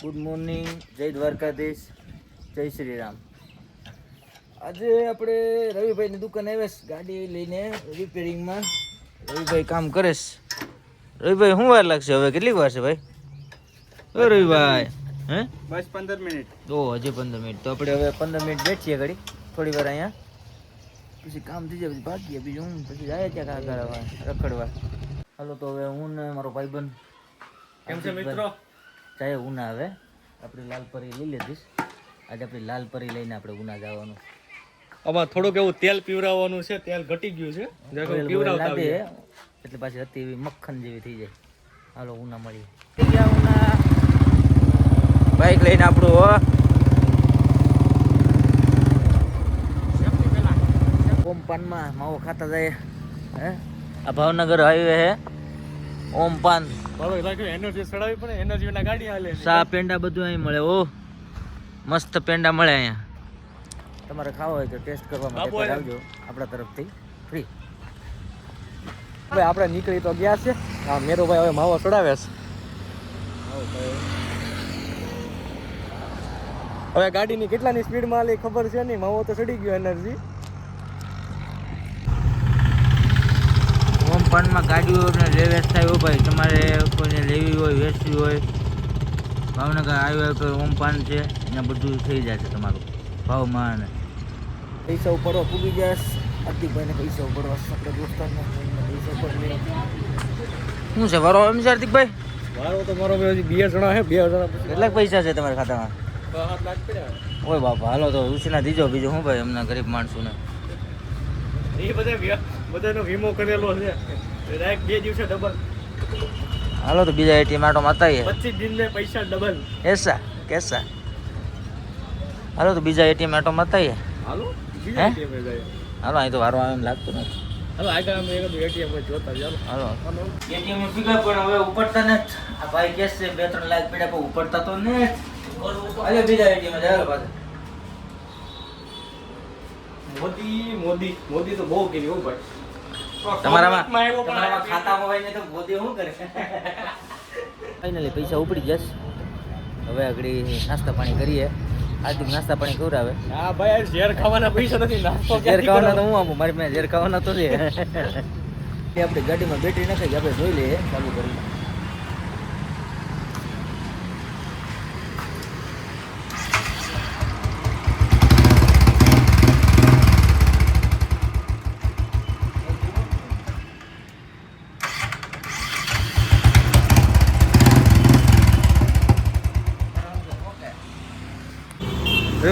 Good morning, જય દ્વારકાધીશ, જય શ્રી રામ. આજે આપણે રવિભાઈની દુકાન આવ્યા ગાડી લઈને રિપેરિંગમાં. રવિભાઈ કામ કરે છે. રવિભાઈ શું વાર લાગશે હવે? કેટલીક વાર છે ભાઈ? ઓ રવિભાઈ, હે બસ 15 મિનિટ. તો હજી 15 મિનિટ. તો આપણે હવે 15 મિનિટ બેઠીએ ઘડી, થોડી વાર અહીંયા, પછી કામ થઈ જાય, પછી ભાગીએ. બીજું હું પછી જાય ત્યાં કાં રખડવા. હાલો તો હવે હું ને મારો ભાઈબંધ કેમ છે મિત્રો? ચાહે ઉના હવે આપણે લાલપરી લઈ લીધીશ. આજે આપણે લાલપરી લઈને આપણે ઉના જવાનું. આમાં થોડુંક એવું તેલ પીવરાવવાનું છે, તેલ ઘટી ગયું છે, એટલે પાછી હતી એવી મક્ખન જેવી થઈ જાય. હાલો ઉના મળીએ. ઉના બાઈક લઈને આપણું ઓમ પાનમાં માવો ખાતા જાય. હે આ ભાવનગર હાઈવે હે ઓમ પાન. એનર્જી ચડાવી પડે, એનર્જી ના ગાડી હાલે. સા પેંડા બધું અહીં મળે. ઓ મસ્ત પેંડા મળે અહીંયા. તમારે ખાવા હોય તો ટેસ્ટ કરવા માટે આવજો, આપણા તરફથી ફ્રી. હવે આપણે નીકળી તો ગયા છે. આ મેરુભાઈ હવે માવો ચડાવે છે. હવે ગાડીની કેટલાની સ્પીડમાં હાલે ખબર છે નહીં. માવો તો ચડી ગયો એનર્જી. ઓમ પાનમાં ગાડીઓને લેવેસ થાય ભાઈ. તમારે કોઈને લેવી હોય, વેચવી હોય, ભાવનગર આવ્યો તો ઓમ પાન છે, અહીંયા બધું થઈ જશે તમારું ભાવમાં. અને પૈસા ઉપાડવા પૂગી જશ. હાર્દિકભાઈને પૈસા ઉપાડવા, આપણે દોસ્તારને પૈસા ઉપાડી. શું છે વારો એમ છે હાર્દિકભાઈ? મારો તો મારો હજી 2 જણા છે. 2 જણા કેટલાક પૈસા છે તમારા ખાતામાં? 7 લાખ પડ્યા. ઓય બાપા, હાલો તો ઉછીના દીજો. બીજું શું ભાઈ, એમના ગરીબ માણસોને એ બધાનો વીમો કરેલો છે. ડાયરેક્ટ 2 દિવસે ડબલ. હાલો તો બીજા એટીએમ આટો માતાઈએ. 25 દિનને પૈસા ડબલ. એસા કેસા. હાલો તો બીજા એટીએમ આટો માતાઈએ. હાલો બીજા એટીએમ જાય. હાલો અહીં તો વારો આવે એમ લાગતું નથી. હાલો આગળ અમે એક એટીએમ જોતા ચાલો. હાલો એટીએમ પીગા પણ હવે ઉપડતા ને. આ ભાઈ કેસ છે 2-3 લાખ પડ્યા પણ ઉપડતા તો ને. હાલે બીજા એટીએમ જાય પાછા. મોદી તો બહુ કેવી હો ભાઈ. તમારામાં ખાતામાં હોય ને તો મોદી શું કરે? ફાઇનલી પૈસા ઉપડી જશે. હવે આગળ નાસ્તા પાણી કરીએ. આજથી નાસ્તા પાણી ખવડાવે. હા ભાઈ, ઝેર ખાવાના પૈસા નથી. નાસ્તો ઝેર ખાવાના તો હું આપું. મારી પાસે ઝેર ખાવાના તો છે. આપણે ગાડીમાં બેટરી નાખી આપણે જોઈ લઈએ ચાલુ કરીને.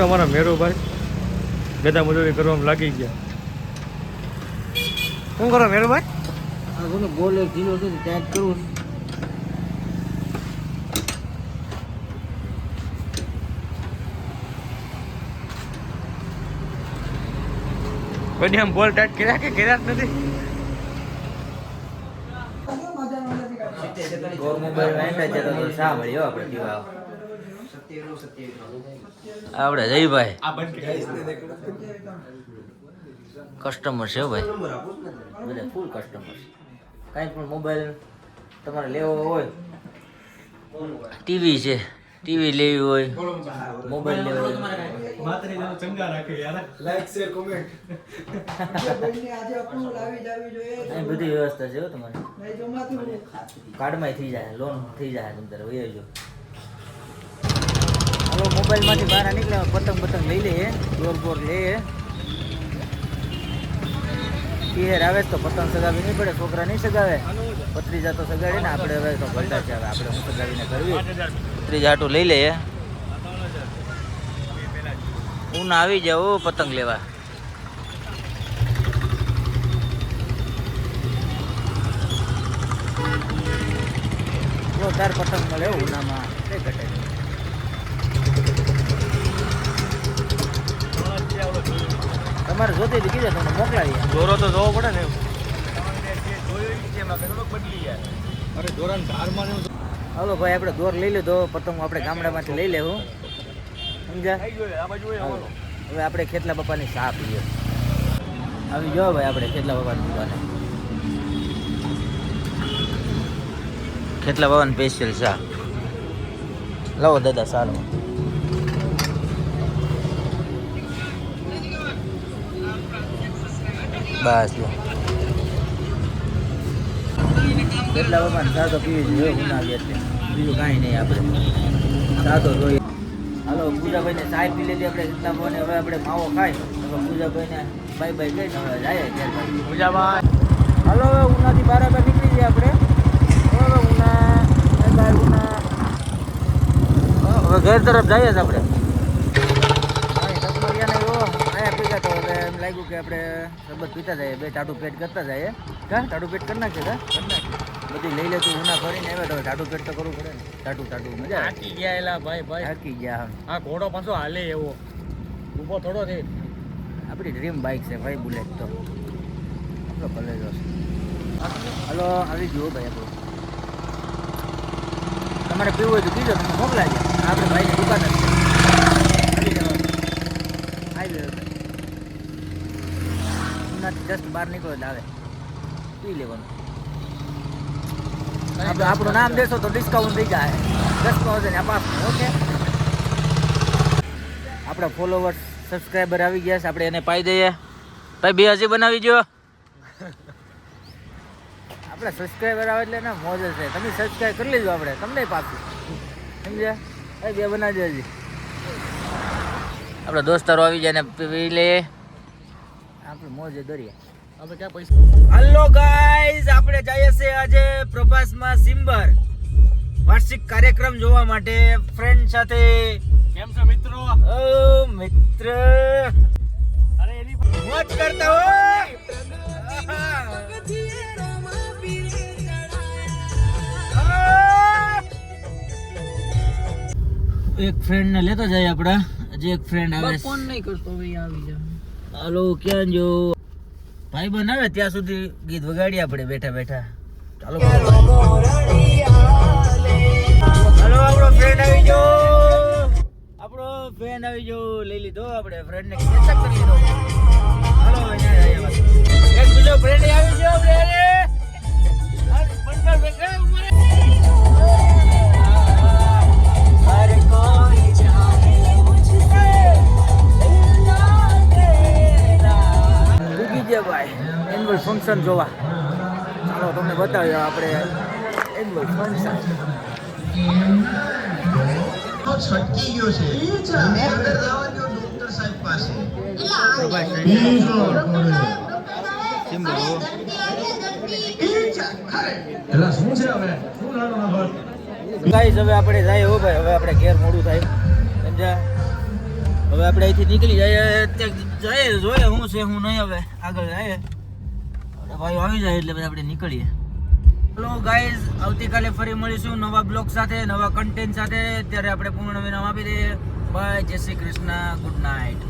અમારા મેરુભાઈ ગધા મજૂરી કરવામાં લાગી ગયા. શું કરો મેરુભાઈ? બોલ એક કિલો છે ત્યાં જ કરું. કોઈ આમ બોલ ટાઈટ કર્યા કે કર્યા જ નથી. આપણે જયભાઈ કસ્ટમર છે ભાઈ, બધા ફૂલ કસ્ટમર. કાંઈ પણ મોબાઈલ તમારે લેવો હોય, ટીવી છે, ટીવી લેવી હોય, મોબાઈલ લેવો હોય, બધી વ્યવસ્થા છે તમારે. કાર્ડમાં થઈ જાય, લોન થઈ જાય. તમે વહી આવજો. હાલો મોબાઈલમાંથી બહાર નીકળે, પતંગ લઈ લઈએ, બોર લઈએ. પિયર આવે તો પતંગ સગાવી નહીં પડે, છોકરા નહીં સગાવે. પત્રીજા તો સગાડે ને. આપણે હવે તો ગલડા છે, હવે આપણે હું સગાવીને કરવી. પત્રીજા આટું લઈ લઈએ. ઉના આવી જાવ પતંગ લેવા. જોરદાર પતંગ મળે ઉનામાં, કઈ ઘટે. તમારે જોતી હતી કીધું તમને મોકલાવી. દોરો તો જોવો પડે ને. અરે દોરાન ધારમાં. હાલો ભાઈ, આપણે દોર લઈ લીધો. પતંગ આપણે ગામડામાંથી લઈ લેવું, સમજ્યા? હવે આપણે ખેતલા બાપાની ચા પીએ. આવી જાઓ ભાઈ, આપણે ખેતલા બાપાની દુકાને. ખેતલા બાપાની સ્પેશિયલ ચા. લાવો દાદા સારું. બસ લો એટલા બાબા સાદો પીવી જોઈએ ઉનાળી એટલે બીજું કાંઈ નહીં આપણે સાદો જોઈએ. હાલો પૂજાભાઈને ચાય પી લીધી આપણે એટલા બોને હવે આપણે માવો ખાઈ હવે પૂજાભાઈને બાય બાય કહીને હવે જાય ત્યારબાદ પૂજાભાઈ હાલો હવે ઉનાથી બરાબર નીકળી જઈએ આપણે હવે ઉના હવે ઘર તરફ જઈએ જ આપણે. આયા પીતા તો હવે એમ લાગ્યું કે આપણે શરબત પીતા જઈએ બે ટાટું પેટ કરતા જઈએ કા ટાટું પેટ કરી નાખીએ કા કરી નાખીએ બધી લઈ લે તું ઉના ફરીને આવે તો ટાટું પેટ તો કરવું પડે ને ટાટું મજા થાકી ગયા એલા ભાઈ થાકી ગયા આ ઘોડો પાછો હાલે એવો ઊભો થોડો થઈ. આપણી ડ્રીમ બાઇક છે ભાઈ બુલેટ તો આપણો કલેજો છે. હલો આવી ગયો ભાઈ આપણો તમારે પીવું હોય તો કીધો તમે મોકલાજો આપણે ભાઈની દુકાન જ છે આવી જવાનું આવી ઉનાથી જસ્ટ બહાર નીકળો એટલે આવે પી લેવાનું. આપણે આપણું નામ દેશો તો ડિસ્કાઉન્ટ થઈ જાય 10% આપવાનું. ઓકે આપણા ફોલોવર્સ સબસ્ક્રાઈબર આવી ગયા છે આપણે એને પાઈ દઈએ ભાઈ બે હજી બનાવી જો આપણા સબસ્ક્રાઈબર આવે એટલે ના મોજ છે. તમે સબસ્ક્રાઈબ કરી લેજો આપણે તમને પાછું સમજ્યા ભાઈ બે બનાવજો હજી આપણા દોસ્તારો આવી જાય ને પી લઈએ આપણે મોજે દરિયા. હવે ક્યાં પૈસા હલો ગાઈઝ આપણે જઈએ છીએ આજે પ્રભાસમાં સિમ્બર વાર્ષિક કાર્યક્રમ જોવા માટે ફ્રેન્ડ સાથે. કેમ છો મિત્રો? ઓ મિત્ર અરે એની મોજ કરતા હો. એક ફ્રેન્ડ ને લેતો જાય આપડા હજી એક ફ્રેન્ડ આવે ફોન નહીં કરતો ભાઈ આવી જા. હાલો ક્યાં જો ભાઈ બન આવે ત્યાં સુધી ગીત વગાડીએ આપણે બેઠા બેઠા. ચાલો હાલો આપણો ફ્રેન્ડ આવી ગયો લઈ લીધો આપણે ફ્રેન્ડ ને કેચઅપ કરી લીધો. હાલો અહીંયા એક બીજો ફ્રેન્ડ આવી ગયો આપણે બંદર બેઠા ઉપર અરે કોઈ ચાહે મુझसे ભાઈ એન્યુઅલ ફંક્શન જોવા ચાલો તમને બતાવ્યો આપણે એન્યુઅલ ફંક્શન છટકી ગયો છે અંદર જવા દો ડોક્ટર સાહેબ પાસે એલા શું છે હવે શું નાનો નંબર ગાઈસ હવે આપણે જઈએ હો ભાઈ હવે આપણે ઘેર મોડું થાય સમજા હવે આપણે અહીંથી નીકળી જઈએ જોઈએ શું છે શું નહીં હવે આગળ જઈએ ભાઈ આવી જાય એટલે આપણે નીકળીએ. હેલો ગાઈઝ આવતીકાલે ફરી મળીશું નવા બ્લોગ સાથે નવા કન્ટેન્ટ સાથે. ત્યારે આપણે પૂર્ણ વિરામ આપી દઈએ. બાય જય શ્રી કૃષ્ણ ગુડ નાઇટ.